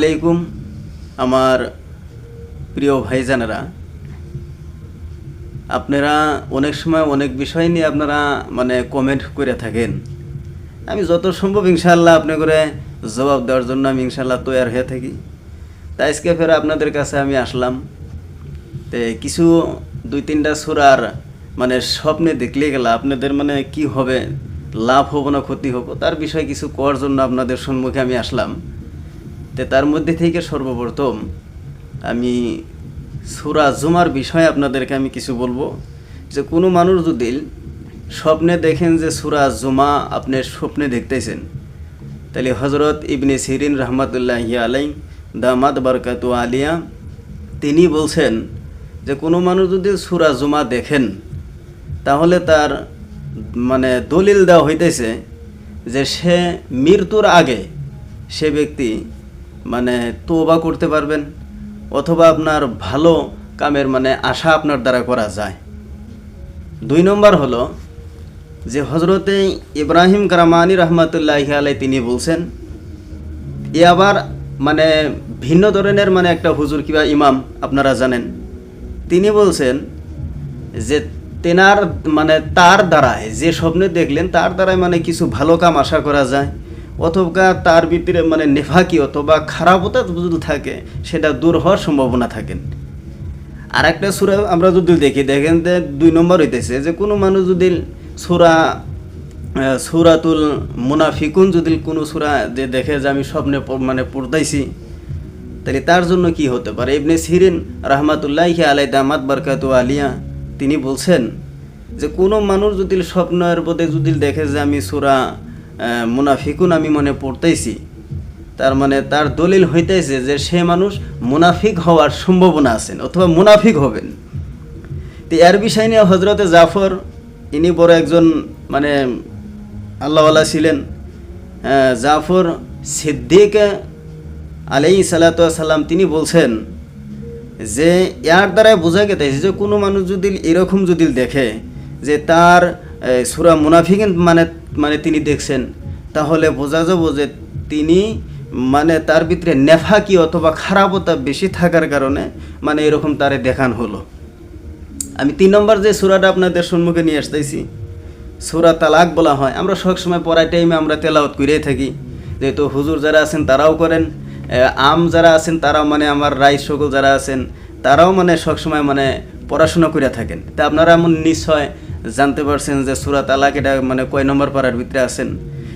আলাইকুম আমার প্রিয় ভাইজানেরা, আপনারা অনেক সময় অনেক বিষয় নিয়ে আপনারা কমেন্ট করে থাকেন। আমি যত সম্ভব ইনশাআল্লাহ আপনি করে জবাব দেওয়ার জন্য আমি ইনশাআল্লাহ তৈরি হয়ে থাকি। তাই আজকে ফের আপনাদের কাছে আমি আসলাম। তো কিছু 2-3টা সূরার স্বপ্নে দেখলে গেলে আপনাদের কি হবে, লাভ হবো না ক্ষতি হবো, তার বিষয়ে কিছু করার জন্য আপনাদের সম্মুখে আমি আসলাম। তো তার মধ্যে থেকে সর্বপ্রথম আমি সূরা জুমার বিষয়ে আপনাদেরকে আমি কিছু বলবো। যে কোনো মানুষ যদি স্বপ্নে দেখেন যে সূরা জুমা আপনি স্বপ্নে দেখতেছেন, তাহলে হযরত ইবনে সিরিন রহমাতুল্লাহি আলাইহি দামাত বারকাতু আলিয়া তিনি বলছেন যে কোনো মানুষ যদি সূরা জুমা দেখেন তাহলে তার দলিল দেওয়া হইতেছে যে সে মৃত্যুর আগে সে ব্যক্তি তওবা করতে পারবেন, অথবা আপনার ভালো কামের আশা আপনার দ্বারা করা যায়। 2 নম্বর হলো যে হজরতে ইব্রাহিম কারামানি রহমাতুল্লাহি আলাইহি তিনি বলছেন, এ আবার ভিন্ন ধরনের একটা হুজুর কিংবা ইমাম আপনারা জানেন, তিনি বলছেন যে তেনার তার দ্বারায় যে স্বপ্নে দেখলেন তার দ্বারাই কিছু ভালো কাম আশা করা যায়, অথবা তার ভিতরে নেফাকি অথবা খারাপতা যদি থাকে সেটা দূর হওয়ার সম্ভাবনা থাকেন। আর একটা সূরা আমরা যদি দেখেন যে 2 নম্বর হইতেছে যে কোনো মানুষ যদি সূরাতুল মুনাফিকুন যদি কোনো সূরা যে দেখে যে আমি স্বপ্নে পড়তাইছি, তাহলে তার জন্য কি হতে পারে। ইবনে সিরিন রহমাতুল্লাহি আলাইহি দামাত বারকাতু আলিয়া তিনি বলছেন যে কোনো মানুষ যদি স্বপ্নের মধ্যে যদি দেখে যে আমি সূরা মুনাফিকুন আমি পড়তেছি, তার তার দলিল হইতেছে যে সে মানুষ মুনাফিক হওয়ার সম্ভাবনা আছে অথবা মুনাফিক হবেন। তো এর বিষয় নিয়ে হজরতে জাফর ইনি বড় একজন আল্লাহওয়ালা ছিলেন। জাফর সিদ্দিক আলাইহিস সালাতু ওয়াস সালাম তিনি বলছেন যে এর দ্বারা বোঝা গেছে যে কোনো মানুষ যদি এরকম যদি দেখে যে তার সূরা মুনাফিকিন তিনি দেখছেন, তাহলে বোঝা যাবে যে তিনি তার ভিতরে নেফাকি অথবা খারাপতা বেশি থাকার কারণে এরকম তারে দেখান হলো। আমি 3 নম্বর যে সূরাটা আপনাদের সম্মুখে নিয়ে আসতেছি, সূরা তালাক বলা হয়। আমরা সবসময় পড়ার টাইমে আমরা তেলাওয়াত করেই থাকি, যেহেতু হুজুর যারা আছেন তারাও করেন, আম যারা আছেন তারাও আমার রাইস সকল যারা আছেন তারাও সবসময় পড়াশোনা করে থাকেন। তা আপনারা নিশ্চয় জানতে পারছেন যে সূরা তালাক এটা কয় নম্বর পারার ভিতরে আছেন।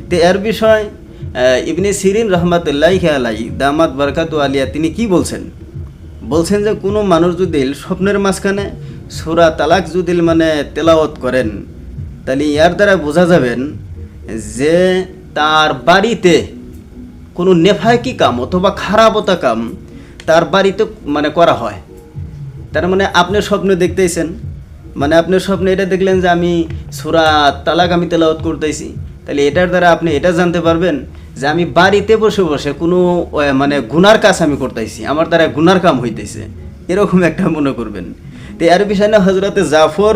তো এর বিষয় ইবনে সিরিন রহমাতুল্লাহি আলাইহি দামাত বারকাতু আলিয়া তিনি কি বলছেন যে কোনো মানুষ যদি স্বপ্নের মাঝখানে সূরা তালাক যদি তেলাওয়াত করেন, তাহলে এর দ্বারা বোঝা যাবেন যে তার বাড়িতে কোনো নেফাকি কাম অথবা খারাপতা কাম তার বাড়িতে করা হয়। তার আপনি স্বপ্নে দেখতেছেন, আপনি স্বপ্নে এটা দেখলেন যে আমি সূরা তালাক আমি তেলাওয়াত করতেছি, তাহলে এটার দ্বারা আপনি এটা জানতে পারবেন যে আমি বাড়িতে বসে বসে কোনো গুনার কাজ আমি করতেছি, আমার দ্বারা গুনার কাম হইতেছে, এরকম একটা মনে করবেন। তো এর বিষয়ে না হযরতে জাফর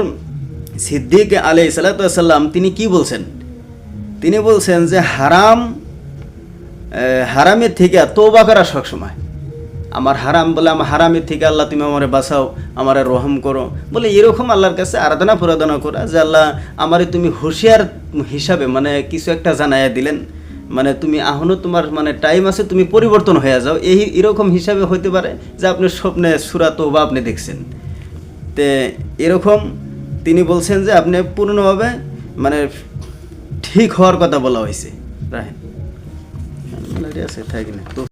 সিদ্দিক আলাইহিস সালাতু ওয়াস সালাম তিনি কি বলছেন, তিনি বলছেন যে হারামের থেকে তওবা করা সবসময়। আমার হারাম বলে আমার হারামের থেকে আল্লাহ তুমি আমারে বাঁচাও, আমারে রহম করো বলে এরকম আল্লাহর কাছে আরাধনা প্রদান করা যে আল্লাহ আমারে তুমি হুঁশিয়ার হিসাবে কিছু একটা জানাইয়া দিলেন, তুমি এখনও তোমার টাইম আছে, তুমি পরিবর্তন হয়ে যাও, এরকম হিসাবে হইতে পারে যে আপনি স্বপ্নে সূরা তওবা আপনি দেখছেন। তে এরকম তিনি বলছেন যে আপনি পূর্ণভাবে ঠিক হওয়ার কথা বলা হয়েছে। রাহেন আছে থাকি না তো।